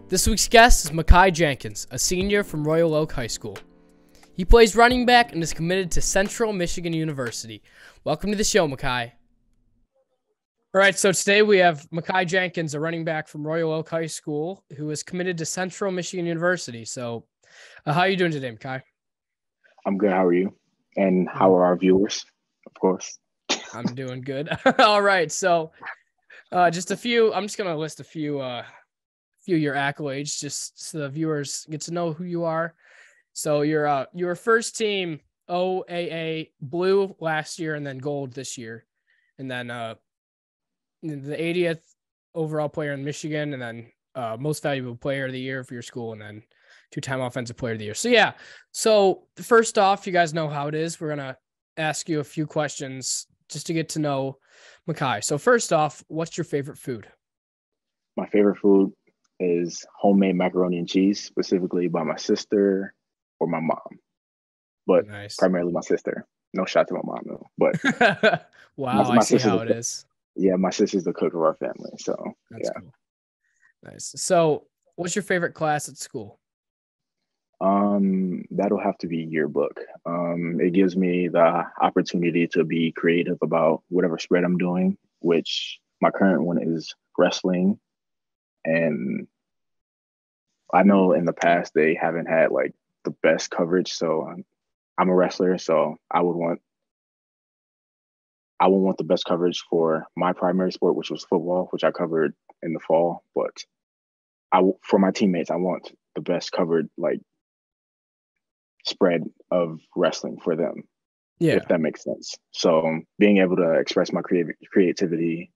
This week's guest is Makai Jenkins, a senior from Royal Oak High School. He plays running back and is committed to Central Michigan University. Welcome to the show, Makai. All right, so today we have Makai Jenkins, a running back from Royal Oak High School, who is committed to Central Michigan University. So how are you doing today, Makai? I'm good. How are you? And how are our viewers, of course? I'm doing good. All right, so I'm just going to list a few of your accolades just so the viewers get to know who you are. So you're first team OAA blue last year and then gold this year. And then the 80th overall player in Michigan, and then most valuable player of the year for your school, and then two-time offensive player of the year. So yeah. So first off, you guys know how it is. We're going to ask you a few questions just to get to know Makai. So first off, what's your favorite food? My favorite food is homemade macaroni and cheese, specifically by my sister or my mom, but Nice. Primarily my sister. No shot to my mom though, but wow, I see how it is. Yeah, my sister's the cook of our family, so that's cool. Nice. So what's your favorite class at school? That'll have to be yearbook. It gives me the opportunity to be creative about whatever spread I'm doing, which my current one is wrestling. And I know in the past they haven't had like the best coverage. So I'm a wrestler, so I would want the best coverage for my primary sport, which was football, which I covered in the fall. But for my teammates, I want the best covered like spread of wrestling for them, if that makes sense. So being able to express my creativity,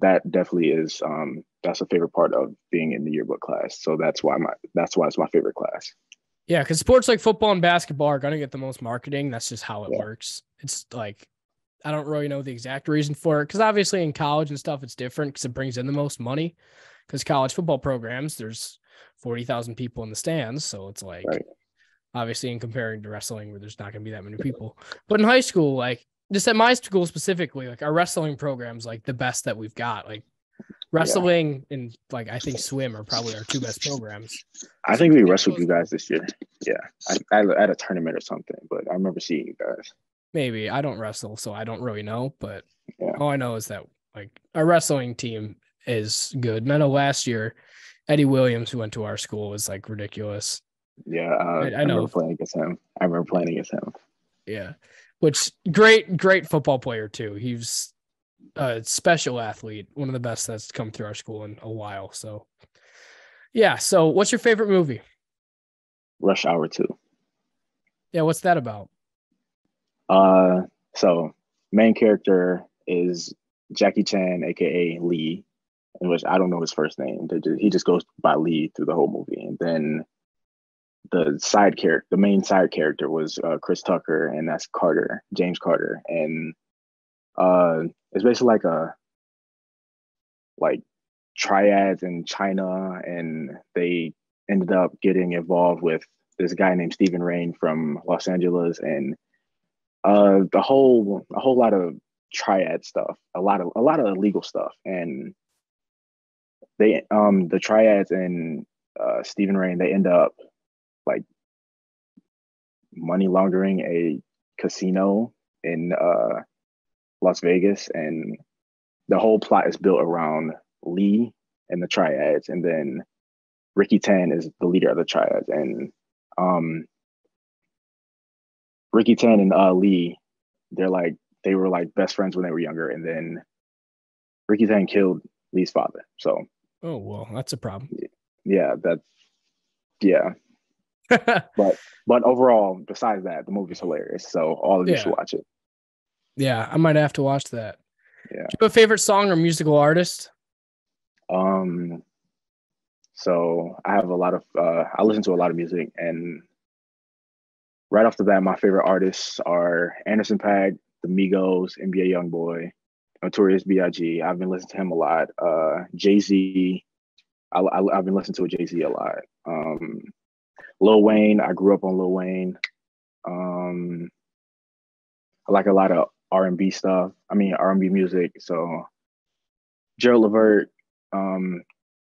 that definitely is that's a favorite part of being in the yearbook class. So that's why it's my favorite class. Yeah, because sports like football and basketball are gonna get the most marketing. That's just how it works. It's like I don't really know the exact reason for it, because obviously in college and stuff it's different because it brings in the most money. Because college football programs, there's 40,000 people in the stands, so it's like obviously in comparing to wrestling where there's not going to be that many people. But in high school, like just at my school specifically, like our wrestling program's like the best that we've got. Like wrestling and like I think swim are probably our two best programs. I think we wrestled you guys this year. Yeah, I at a tournament or something, but I remember seeing you guys. Maybe I don't wrestle, so I don't really know. But all I know is that like our wrestling team is good. And I know last year, Eddie Williams, who went to our school, was like ridiculous. Yeah, I remember playing against him. Yeah, which great football player too. He's a special athlete, one of the best that's come through our school in a while. So, yeah. So, what's your favorite movie? Rush Hour 2. Yeah, what's that about? So main character is Jackie Chan, aka Lee, in which I don't know his first name. He just goes by Lee through the whole movie, and then the main side character was Chris Tucker, and that's James Carter, and it's basically like triads in China, and they ended up getting involved with this guy named Stephen Rain from Los Angeles, and a whole lot of triad stuff, a lot of illegal stuff, and they the triads and Stephen Rain, they end up like money laundering a casino in Las Vegas, and the whole plot is built around Lee and the triads, and then Ricky Tan is the leader of the triads, and Ricky Tan and Lee, they were like best friends when they were younger, and then Ricky Tan killed Lee's father. So oh well, that's a problem. But overall, besides that, the movie's hilarious. So all of you should watch it. Yeah, I might have to watch that. Yeah. Do you have a favorite song or musical artist? So I have I listen to a lot of music, and right off the bat, my favorite artists are Anderson .Paak, The Migos, NBA YoungBoy, Notorious B.I.G. I've been listening to him a lot. Jay-Z. I've been listening to Jay-Z a lot. Lil Wayne. I grew up on Lil Wayne. I like a lot of R&B stuff. R&B music. So Gerald Levert,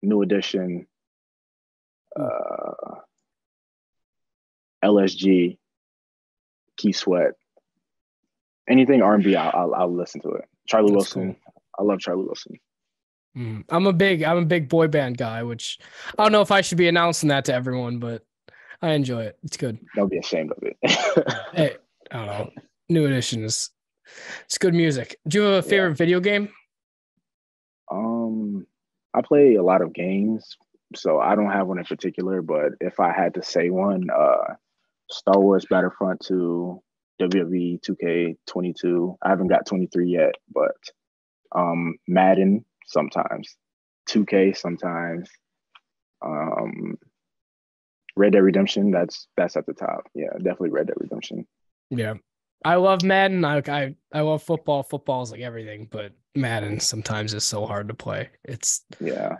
New Edition, Ooh, uh, LSG, Keith Sweat, anything R&B, I'll listen to it. Charlie that's cool. Wilson, I love Charlie Wilson. I'm a big boy band guy, which I don't know if I should be announcing that to everyone, but I enjoy it. It's good. Don't be ashamed of it. Yeah. Hey, I don't know. New Edition is it's good music. Do you have a Yeah. favorite video game? I play a lot of games, so I don't have one in particular. But if I had to say one, Star Wars Battlefront 2, WWE 2K22. I haven't got 23 yet, but Madden sometimes, 2K sometimes, um, Red Dead Redemption. That's at the top. Yeah, definitely Red Dead Redemption. Yeah. I love Madden. I love football. Football is like everything, but Madden sometimes is so hard to play. Yeah,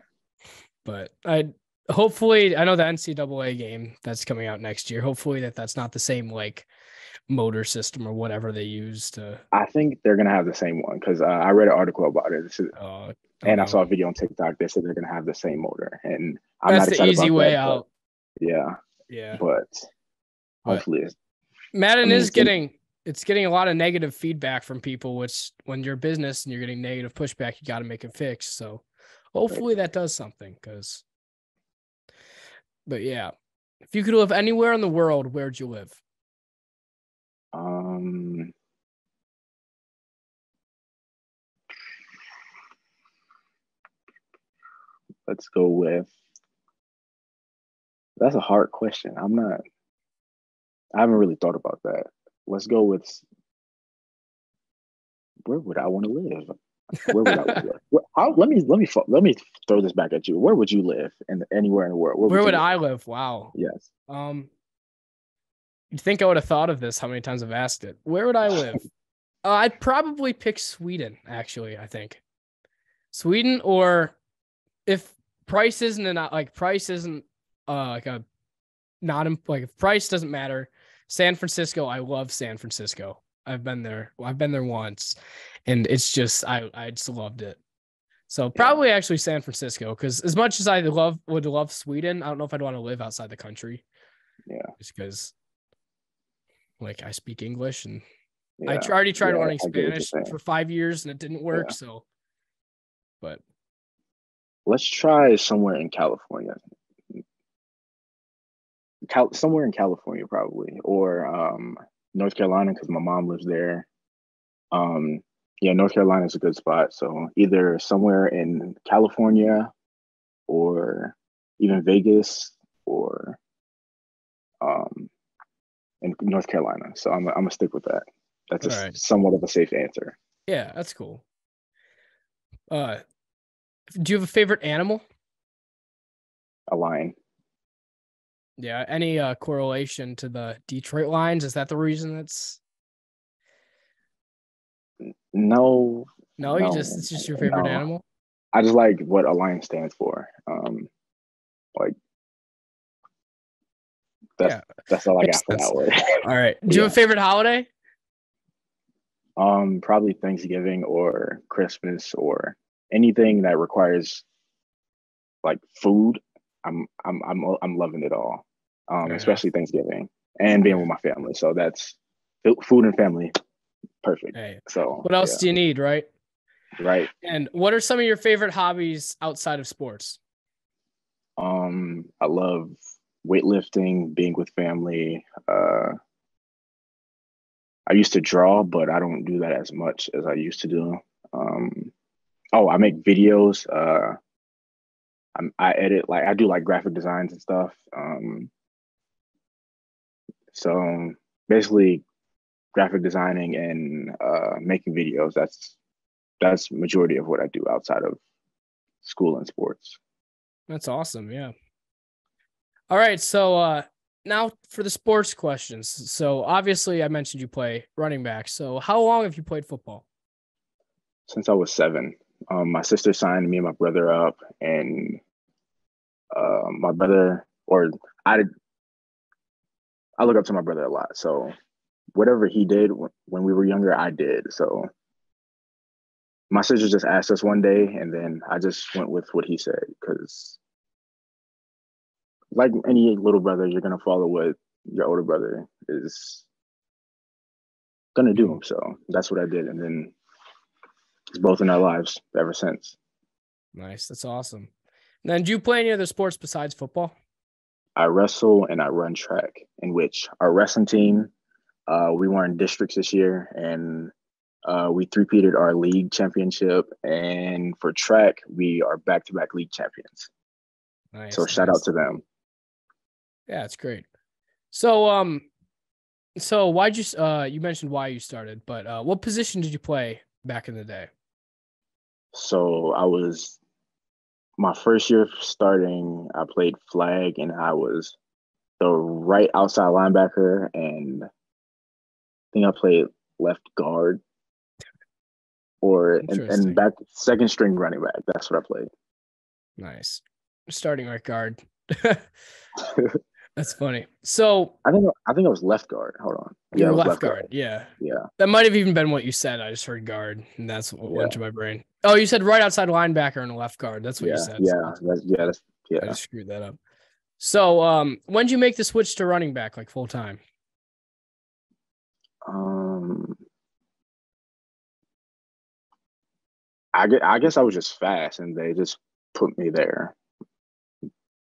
But I hopefully I know the NCAA game that's coming out next year. Hopefully that's not the same like motor system or whatever they use to. I think they're gonna have the same one because I read an article about it. Oh And I no, saw a video on TikTok. They said they're gonna have the same motor, and I'm that's not the excited easy about way that. But out. yeah, Yeah, but but hopefully, I Madden mean, is getting a lot of negative feedback from people, which when you're a business and you're getting negative pushback, you got to make it fix. So hopefully that does something. But yeah, if you could live anywhere in the world, where'd you live? um, let's go with. That's a hard question. I haven't really thought about that. Let's go with where would I want to live? Where would I live? Let me throw this back at you. Where would you live in anywhere in the world? Where Where would you would live? I live? Wow. Yes. You'd think I would have thought of this how many times I've asked it. Where would I live? I'd probably pick Sweden, actually, I think. Sweden, or if price isn't like price isn't like a not like if price doesn't matter, San Francisco, I love San Francisco. I've been there. Well, I've been there once and it's just I just loved it. So Yeah. probably actually San Francisco, because as much as I would love Sweden, I don't know if I'd want to live outside the country. Yeah. Just because like I speak English and I Yeah. already tried Yeah. learning I get what you're Spanish saying. for 5 years and it didn't work. Yeah. So, but Let's try somewhere in California. Somewhere in California, probably, or North Carolina, because my mom lives there. Um, yeah, North Carolina is a good spot. So either somewhere in California or even Vegas or um, in North Carolina. So I'm gonna stick with that. That's all right. somewhat of a safe answer. Yeah, that's cool. Uh, do you have a favorite animal? A lion. Yeah, any correlation to the Detroit Lions? Is that the reason it's No, no, it's just your favorite no. animal? I just like what a lion stands for. Like that's Yeah, that's all I makes got for sense. that word. All right. Do you have a favorite holiday? Probably Thanksgiving or Christmas or anything that requires like food. I'm loving it all. Yeah. Especially Thanksgiving and being with my family. So that's food and family, perfect. Hey, So what else yeah, do you need, right? right. And what are some of your favorite hobbies outside of sports? I love weightlifting, being with family. I used to draw, but I don't do that as much as I used to do. Um, oh, I make videos. I edit, like I do like graphic designs and stuff. So basically, graphic designing and making videos. That's majority of what I do outside of school and sports. That's awesome. Yeah. All right. So now for the sports questions. So obviously I mentioned you play running back. So how long have you played football? Since I was 7, my sister signed me and my brother up, and my brother, or I look up to my brother a lot. So whatever he did when we were younger, I did. So my sister just asked us one day, and then I just went with what he said because like any little brother, you're gonna follow what your older brother is gonna do. So that's what I did, and then it's both in our lives ever since. Nice. That's awesome. And then do you play any other sports besides football? I wrestle and I run track, in which our wrestling team, we won districts this year, and we three-peated our league championship. And for track, we are back-to-back league champions. Nice. So shout out to them. Yeah, it's great. So, so why'd you mentioned why you started, but what position did you play back in the day? So my first year starting, I played flag, and I was the right outside linebacker, and I think I played left guard and back second string running back. That's what I played. Nice. Starting right guard. That's funny. So I think I was left guard. Hold on. Yeah, left guard. Yeah. Yeah. That might have even been what you said. I just heard guard, and that's what went to my brain. Oh, you said right outside linebacker and a left guard. That's what you said. Yeah. I just screwed that up. So, when did you make the switch to running back, like full time? I guess I was just fast, and they just put me there.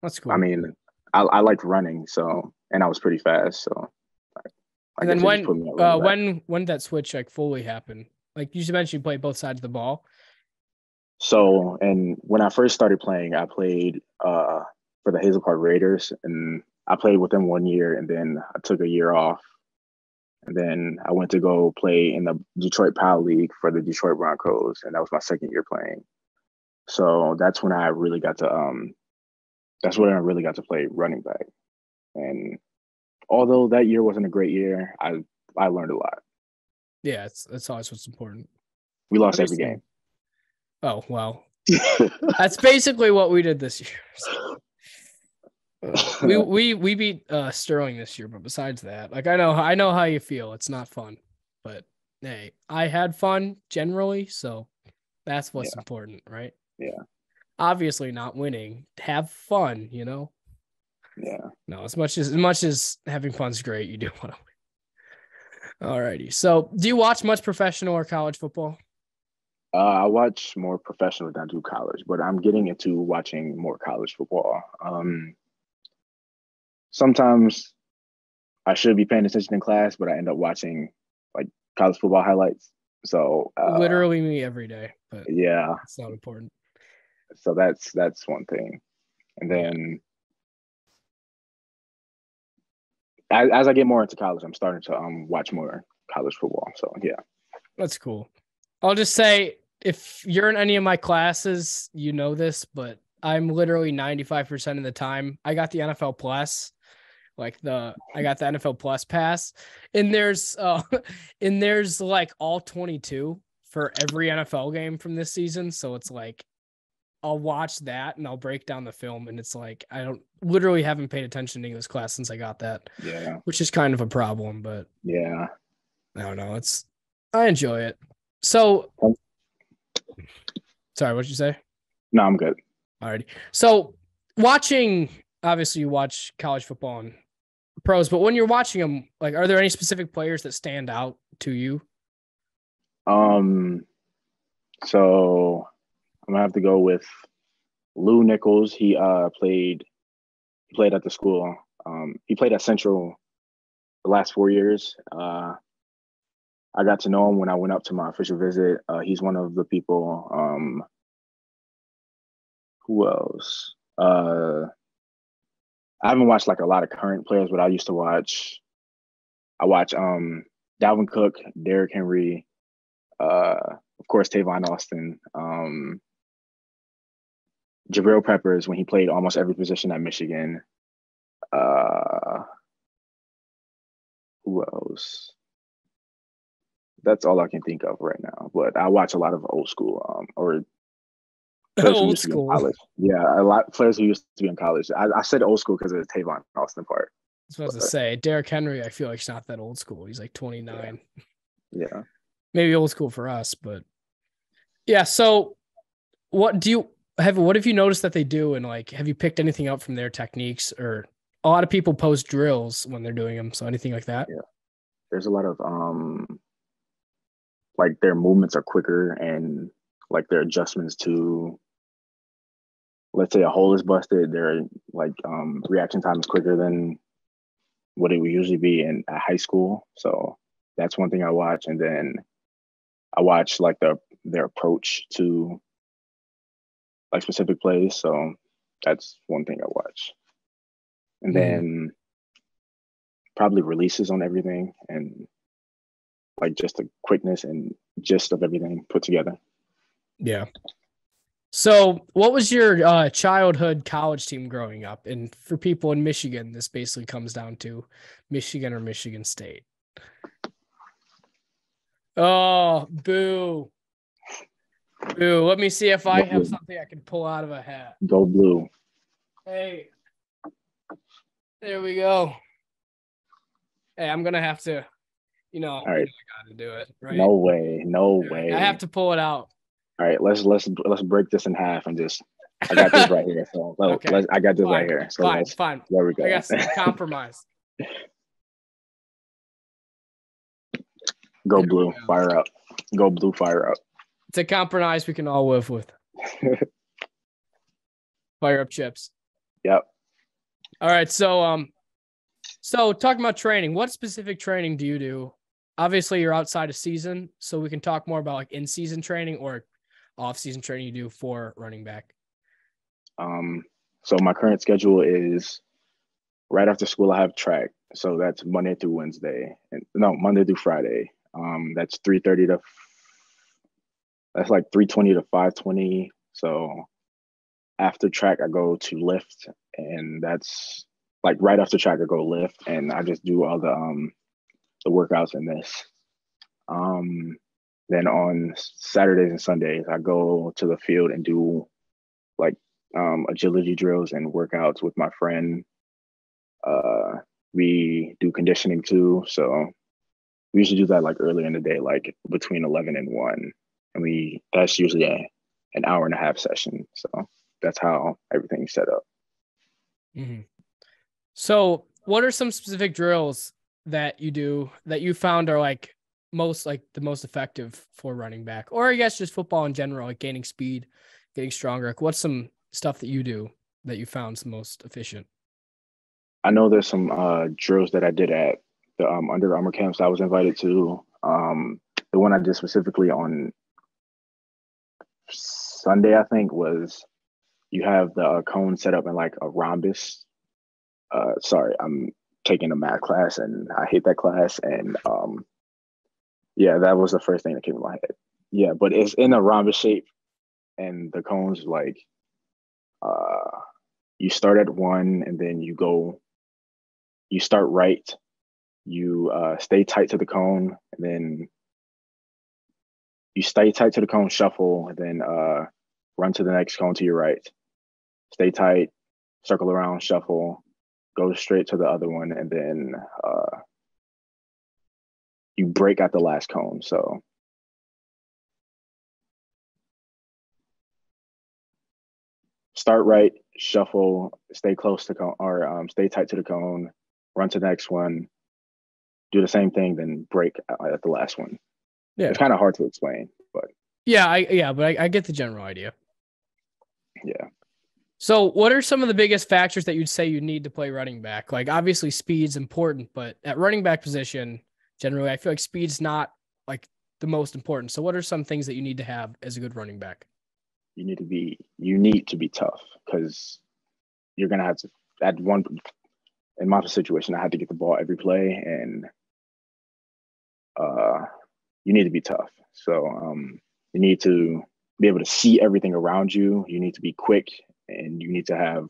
That's cool. I mean, I liked running, so, and I was pretty fast, so. And then when did that switch like fully happen? Like you mentioned, you played both sides of the ball. So, and when I first started playing, I played for the Hazel Park Raiders, and I played with them 1 year, and then I took a year off, and then I went to go play in the Detroit Power League for the Detroit Broncos, and that was my second year playing. So that's when I really got to play running back. And although that year wasn't a great year, I learned a lot. Yeah, that's always what's important. We lost every game. Oh, well. That's basically what we did this year. We beat Sterling this year, but besides that, like I know how you feel. It's not fun, but hey, I had fun generally, so that's what's important, right? Yeah. Obviously not winning. Have fun, you know? Yeah. No, as much as having fun's great, you do want to win. All righty. So do you watch much professional or college football? I watch more professional than I do college, but I'm getting into watching more college football. Sometimes I should be paying attention in class, but I end up watching like college football highlights. So literally me every day, but yeah, it's not important. So that's one thing. And then as I get more into college, I'm starting to watch more college football. So yeah. That's cool. I'll just say, if you're in any of my classes, you know this, but I'm literally 95% of the time, I got the NFL Plus, I got the NFL Plus pass, and there's like all 22 for every NFL game from this season. So it's like, I'll watch that and I'll break down the film, and it's like, I haven't paid attention to English class since I got that. Yeah. Which is kind of a problem, but yeah. I don't know. I enjoy it. So, sorry, what'd you say? No, I'm good. Alrighty. So, obviously you watch college football and pros, but when you're watching them, like, are there any specific players that stand out to you? So I'm gonna have to go with Lou Nichols. He played at the school. He played at Central the last 4 years. I got to know him when I went up to my official visit. He's one of the people. Who else? I haven't watched like a lot of current players, but I used to watch. I watch Dalvin Cook, Derrick Henry, of course Tavon Austin, Jabril Peppers when he played almost every position at Michigan. Who else? That's all I can think of right now. But I watch a lot of old school or players who used to be in college. Yeah, a lot of players who used to be in college. I said old school because of the Tavon Austin part. I was supposed to say Derrick Henry. I feel like he's not that old school. He's like 29. Yeah. Maybe old school for us, but yeah. So, what do you? what have you noticed that they do? And like, have you picked anything up from their techniques? Or a lot of people post drills when they're doing them. So anything like that? Yeah, there's a lot of like their movements are quicker and like their adjustments to, let's say a hole is busted, their like reaction time is quicker than what it would usually be in at high school. So that's one thing I watch, and then I watch like their approach to like specific plays. So that's one thing I watch, and Mhm. then probably releases on everything, and like just the quickness and gist of everything put together. Yeah. So, what was your childhood college team growing up? And for people in Michigan, this basically comes down to Michigan or Michigan State. Oh, boo. Boo. Let me see if I Go have blue. something I can pull out of a hat. Go blue. Hey, there we go. Hey, I'm gonna have to, All right. I gotta do it, right? No way. No I have way. to pull it out. All right. Let's break this in half and just. I got this right here. So Okay. I got this right Fine. here. So Fine. Fine. there we I go. guess compromise. Go There we blue. go. Fire up. Go blue. Fire up. It's a compromise we can all live with. Fire up chips. Yep. All right. So talking about training, what specific training do you do? Obviously, you're outside of season, so we can talk more about like in-season training or off-season training you do for running back. So my current schedule is right after school. I have track, so that's Monday through Wednesday, and no, Monday through Friday. That's 3:30 to. That's like 3:20 to 5:20. So after track, I go to lift, and that's like right after track, I go lift, and I just do all the workouts in this. Um, then on Saturdays and Sundays, I go to the field and do like agility drills and workouts with my friend. We do conditioning too, so we usually do that like earlier in the day, like between 11 and 1, and that's usually an hour and a half session. So that's how everything's set up. Mm-hmm. So, what are some specific drills that you do that you found are like the most effective for running back, or I guess just football in general, like gaining speed, getting stronger? Like, what's some stuff that you do that you found the most efficient? I know there's some drills that I did at the Under Armour camps I was invited to. The one I did specifically on Sunday, I think, was you have the cone set up in like a rhombus. Sorry, I'm taking a math class and I hate that class. And yeah, that was the first thing that came to my head. Yeah, but it's in a rhombus shape, and the cones like uh, you start at one, and then you start right, you stay tight to the cone, and then you stay tight to the cone, shuffle, and then run to the next cone to your right. Stay tight, circle around, shuffle, go straight to the other one, and then you break at the last cone. So start right, shuffle, stay close to cone, or stay tight to the cone, run to the next one, do the same thing, then break at the last one. Yeah. It's kind of hard to explain, but but I get the general idea. yeah. So, what are some of the biggest factors that you'd say you need to play running back? Like, obviously, speed's important, but at running back position, generally, I feel like speed's not like the most important. So, what are some things that you need to have as a good running back? You need to be tough, because you're gonna have to at one in my situation I had to get the ball every play, and you need to be tough. So you need to be able to see everything around you. You need to be quick, and you need to have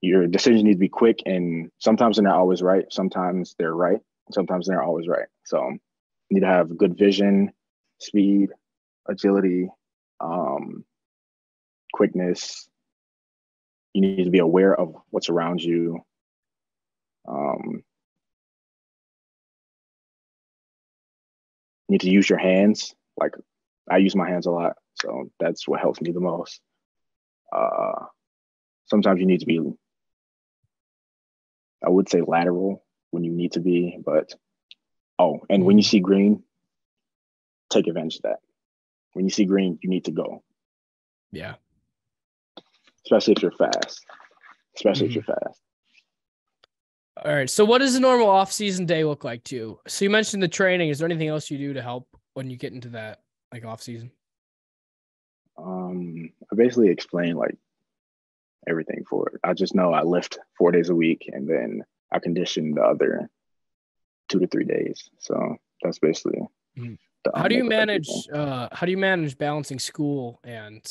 your decisions need to be quick, and sometimes they're not always right. Sometimes they're right. Sometimes they're not always right. So you need to have good vision, speed, agility, quickness. You need to be aware of what's around you. You need to use your hands. Like I use my hands a lot. So that's what helps me the most. Sometimes you need to be, I would say, lateral when you need to be, but when you see green, take advantage of that. When you see green, you need to go. Yeah. Especially if you're fast. Especially if you're fast. All right. So what does a normal off-season day look like to you? So you mentioned the training. Is there anything else you do to help when you get into that like off-season? I basically explain like everything for it. I just know I lift 4 days a week and then I condition the other 2 to 3 days. So that's basically how do you manage balancing school and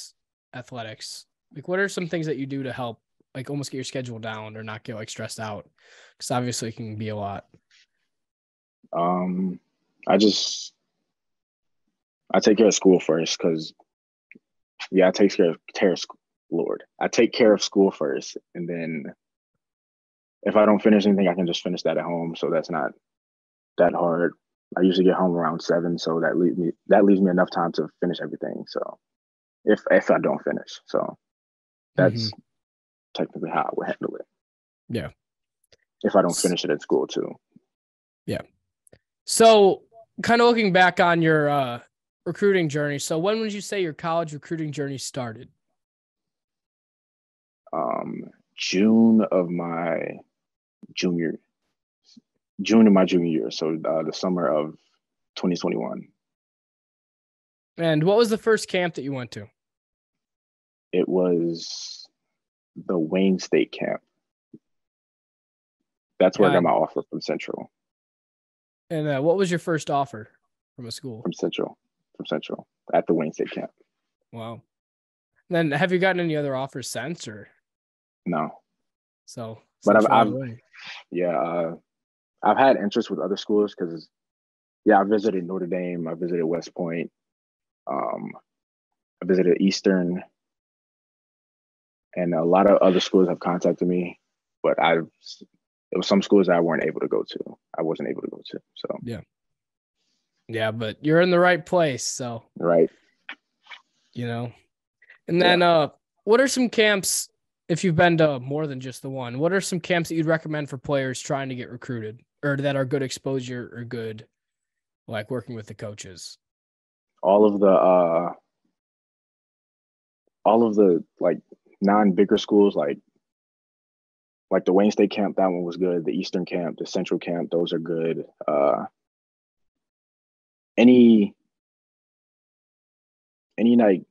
athletics? Like what are some things that you do to help like almost get your schedule down or not get like stressed out? Because obviously it can be a lot. I take care of school first because I take care of school first, and then if I don't finish anything, I can just finish that at home. So that's not that hard. I usually get home around 7, so that leaves me enough time to finish everything. So if I don't finish, so that's technically how I would handle it. Yeah. If I don't finish it at school too. Yeah. So kind of looking back on your recruiting journey. So when would you say your college recruiting journey started? June of my junior year. So the summer of 2021. And what was the first camp that you went to? It was the Wayne State camp. That's where I got my offer from Central. And what was your first offer from a school? From Central at the Wayne State camp. Wow. And then have you gotten any other offers since or? No. So, but I've had interest with other schools because, I visited Notre Dame, I visited West Point, I visited Eastern, and a lot of other schools have contacted me, but it was some schools that I wasn't able to go to. So yeah, but you're in the right place. So right, and then what are some camps? If you've been to more than just the one, what are some camps that you'd recommend for players trying to get recruited or that are good exposure or good, like working with the coaches? All of the like non-bigger schools, like the Wayne State camp, that one was good. The Eastern camp, the Central camp, those are good. Any like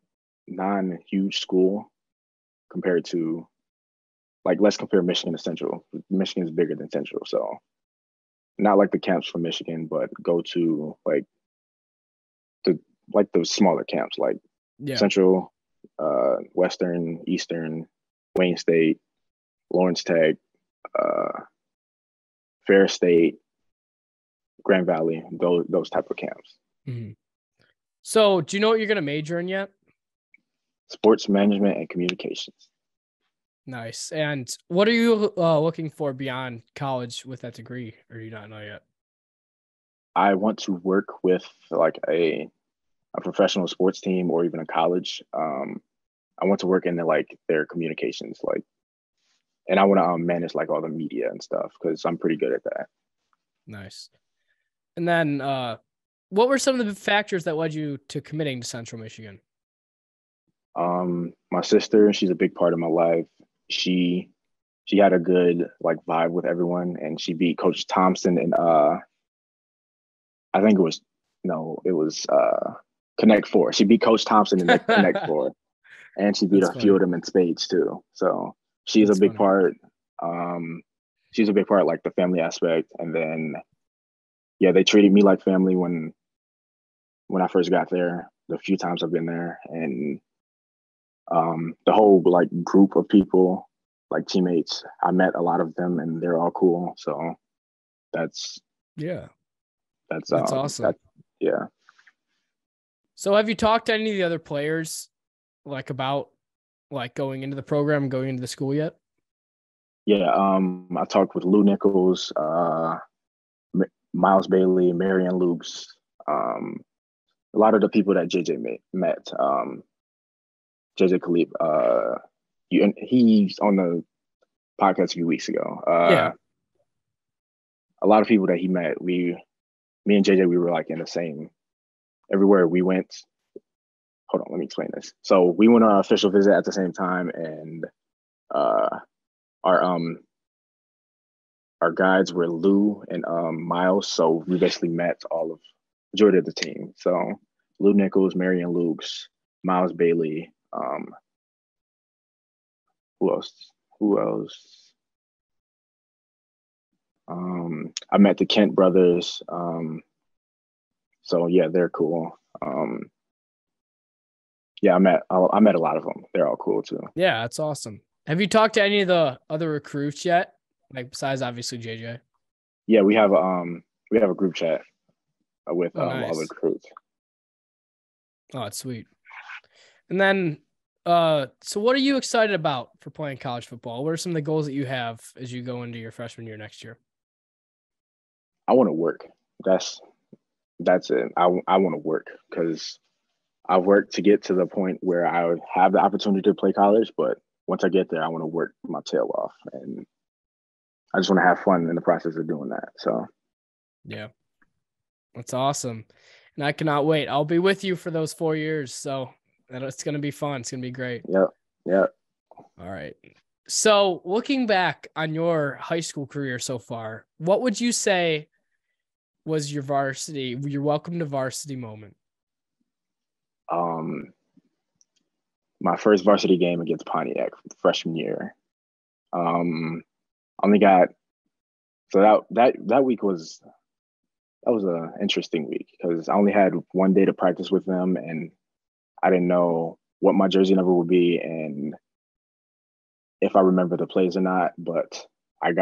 non-huge school compared to, like, let's compare Michigan to Central. Michigan is bigger than Central, so not like the camps for Michigan, but go to like the smaller camps, like Central, Western, Eastern, Wayne State, Lawrence Tech, Ferris State, Grand Valley, those type of camps. Mm-hmm. So do you know what you're going to major in yet? Sports management and communications. Nice. And what are you looking for beyond college with that degree, or do you not know yet? I want to work with like a professional sports team or even a college. I want to work in their communications, and I want to manage like all the media and stuff because I'm pretty good at that. Nice. And then what were some of the factors that led you to committing to Central Michigan? My sister, she's a big part of my life. She had a good vibe with everyone, and she beat Coach Thompson in I think it was Connect Four. She beat Coach Thompson in the Connect Four, and she beat a few of them in spades too. So she's a big part. She's a big part, like the family aspect, and then they treated me like family when I first got there. The few times I've been there, and the whole group of people, teammates, I met a lot of them, and they're all cool. So that's awesome. So have you talked to any of the other players about going into the program, going into the school yet? Yeah. I talked with Lou Nichols, Miles Bailey, Marianne Lukes, a lot of the people that JJ met. JJ Khalib. He's on the podcast a few weeks ago. Yeah. A lot of people that he met, me and JJ, we were like in the same, everywhere we went. Hold on, let me explain this. So we went on our official visit at the same time, and our guides were Lou and Miles. So we basically met all of majority of the team. So Lou Nichols, Marion Lukes, Miles Bailey. Who else? I met the Kent brothers. So yeah, they're cool. Yeah, I met a lot of them. They're all cool too. Yeah, that's awesome. Have you talked to any of the other recruits yet? Like besides obviously JJ? Yeah, we have a group chat with Nice. all the recruits. Oh, it's sweet. And then so what are you excited about for playing college football? What are some of the goals that you have as you go into your freshman year next year? I want to work. That's it. I want to work because I've worked to get to the point where I would have the opportunity to play college, but once I get there, I want to work my tail off, and I just want to have fun in the process of doing that. So, yeah, that's awesome, and I cannot wait. I'll be with you for those 4 years, so it's going to be fun. It's going to be great. Yep. All right. So, looking back on your high school career so far, what would you say was your welcome to varsity moment? My first varsity game against Pontiac freshman year. Only got that week was an interesting week because I only had one day to practice with them, and I didn't know what my jersey number would be and if I remember the plays or not. But I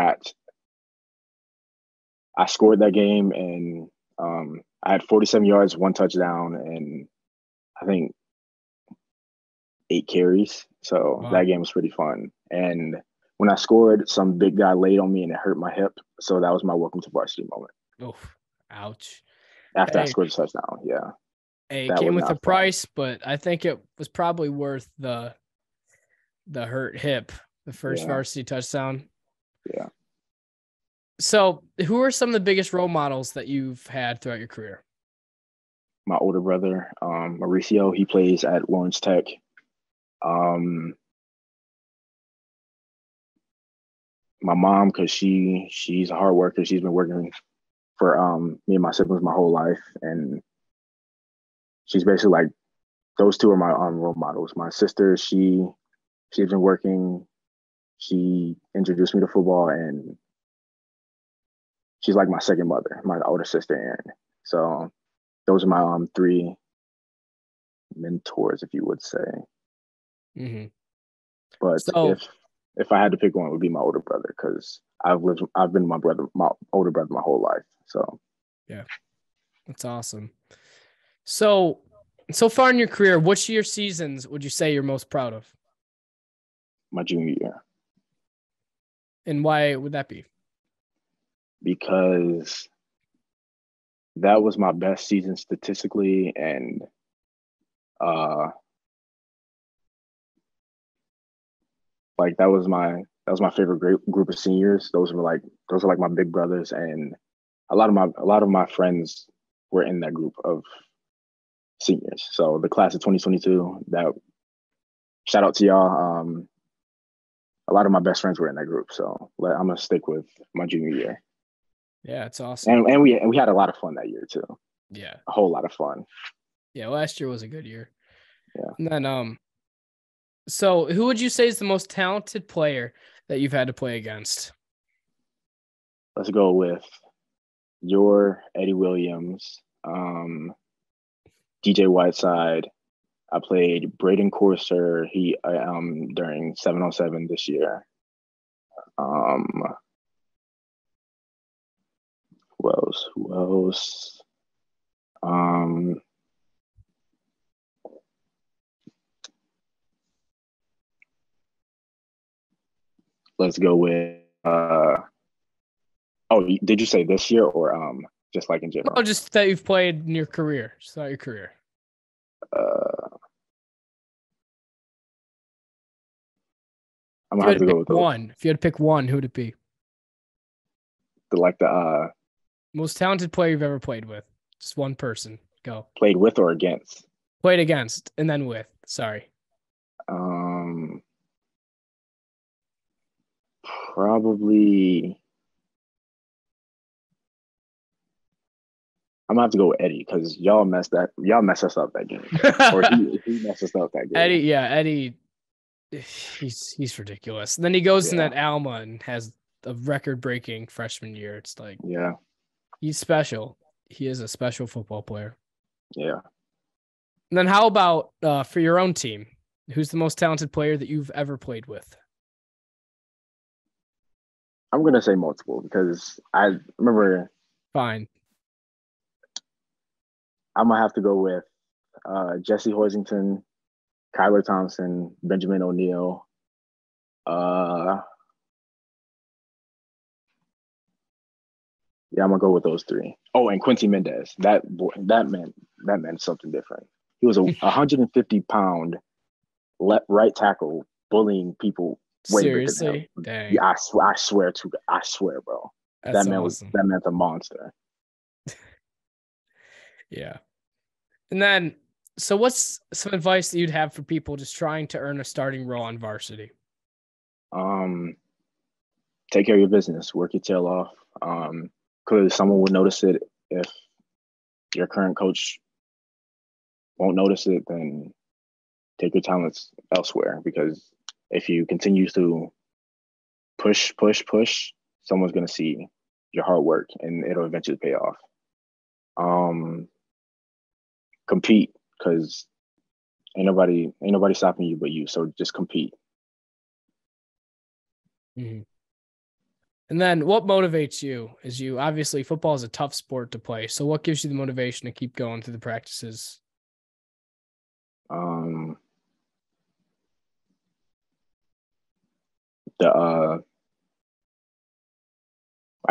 scored that game, and I had 47 yards, 1 touchdown, and I think 8 carries. So Wow. That game was pretty fun. And when I scored, some big guy laid on me and it hurt my hip. So that was my welcome to varsity moment. Oh, ouch. After I scored the touchdown, yeah. Hey, it came with a price, but I think it was probably worth the hurt hip, the first varsity touchdown. Yeah. So who are some of the biggest role models that you've had throughout your career? My older brother, Mauricio, he plays at Lawrence Tech. My mom, because she's a hard worker. She's been working for me and my siblings my whole life, and she's basically like, those two are my role models. My sister, she's been working. She introduced me to football, and she's like my second mother, my older sister, Erin. So those are my 3 mentors, if you would say. Mm-hmm. But if I had to pick one, it would be my older brother, because I've been my older brother my whole life. So yeah, that's awesome. So far in your career, which of your seasons would you say you're most proud of? My junior year. And why would that be? Because that was my best season statistically, and like that was my favorite group of seniors. Those are like my big brothers, and a lot of my friends were in that group of seniors. So the class of 2022, that shout out to y'all. A lot of my best friends were in that group, so I'm gonna stick with my junior year. Yeah, it's awesome. And we had a lot of fun that year too. Yeah, a whole lot of fun. Yeah, last year was a good year. Yeah. And then so who would you say is the most talented player that you've had to play against? Let's go with your Eddie Williams, DJ Whiteside. I played Braden Corser. He during 7-on-7 this year. Who else? Let's go with did you say this year or just like in general? No, just that you've played in your career. Just not your career. Uh, I'm If gonna you have had to to go pick with those. one, if you had to pick one, who'd it be? The Most talented player you've ever played with. Just one person. Go. played with or against. Played against and then with. Sorry. Um, Probably. I'm gonna have to go with Eddie because y'all messed us up that game, or he messed us up that game. Eddie, yeah, Eddie. He's ridiculous. And then he goes in Yeah, that Alma and has a record-breaking freshman year. It's like yeah, he's special. He is a special football player. yeah. And then how about for your own team? Who's the most talented player that you've ever played with? I'm gonna say multiple because I remember. Fine. I'm gonna have to go with Jesse Hoisington, Kyler Thompson, Benjamin O'Neill. Yeah, I'm gonna go with those three. Oh, and Quincy Mendez. That meant something different. He was a 150-pound right tackle bullying people way bigger than him. Seriously? Dang. Yeah, I swear, bro. That's awesome. That meant a monster. Yeah. And then, so what's some advice that you'd have for people just trying to earn a starting role on varsity? Take care of your business. Work your tail off. Clearly, someone would notice it. If your current coach won't notice it, then take your talents elsewhere. Because if you continue to push, someone's gonna see your hard work, and it'll eventually pay off. Compete, because ain't nobody stopping you but you. So just compete. Mm-hmm. And then what motivates you? Obviously football is a tough sport to play. So what gives you the motivation to keep going through the practices? I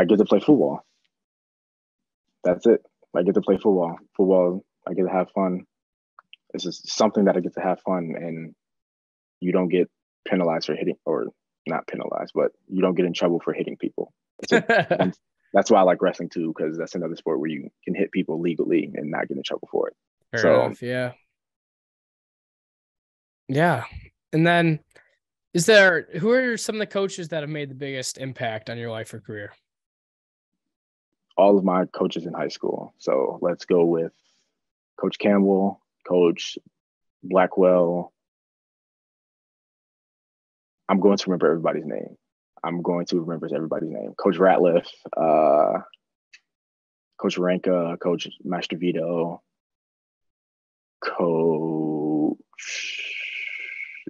get to play football. That's it. I get to play football. I get to have fun. This is something that I get to have fun, and you don't get penalized for hitting, or not penalized, but you don't get in trouble for hitting people. That's why I like wrestling too, because that's another sport where you can hit people legally and not get in trouble for it. Fair enough, yeah. Yeah. And then who are some of the coaches that have made the biggest impact on your life or career? All of my coaches in high school. So let's go with Coach Campbell, Coach Blackwell. I'm going to remember everybody's name. Coach Ratliff, Coach Ranka, Coach Mastrovito, Coach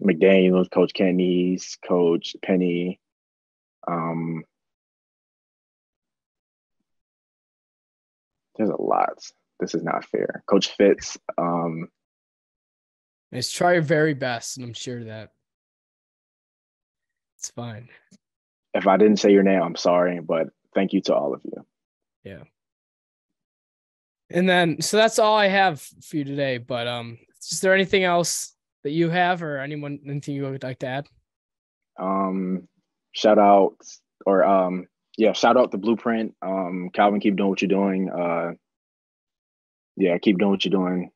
McDaniels, Coach Kenny's, Coach Penny. There's a lot. This is not fair. Coach Fitz. Just try your very best, and I'm sure that it's fine. If I didn't say your name, I'm sorry, but thank you to all of you. Yeah. And then, so that's all I have for you today. But is there anything else that you have, or anything you would like to add? Shout out the Blueprint. Calvin, keep doing what you're doing. Keep doing what you're doing.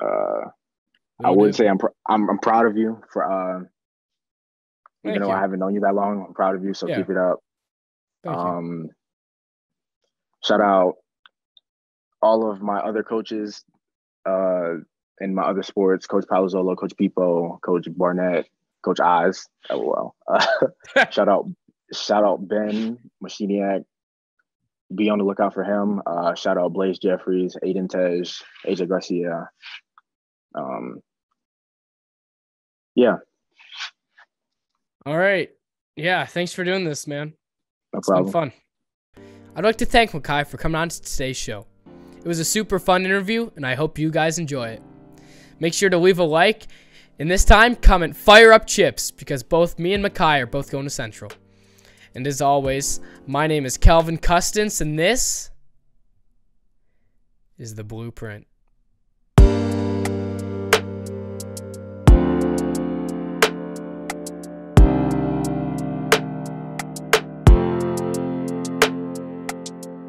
I would say I'm proud of you for even though I haven't known you that long. I'm proud of you, so keep it up. Thank you. Shout out all of my other coaches in my other sports: Coach Palazzolo, Coach Pipo, Coach Barnett, Coach Oz. LOL. Shout out Ben Machiniak. Be on the lookout for him. Shout out Blaze Jeffries, Aiden Tej, AJ Garcia. Yeah. All right. Yeah. Thanks for doing this, man. No It's problem. been fun. I'd like to thank Makai for coming on to today's show. It was a super fun interview, and I hope you guys enjoy it. Make sure to leave a like, and this time comment fire up chips, because both me and Makai are both going to Central. And as always, my name is Kelvin Custance, and this is The Blueprint.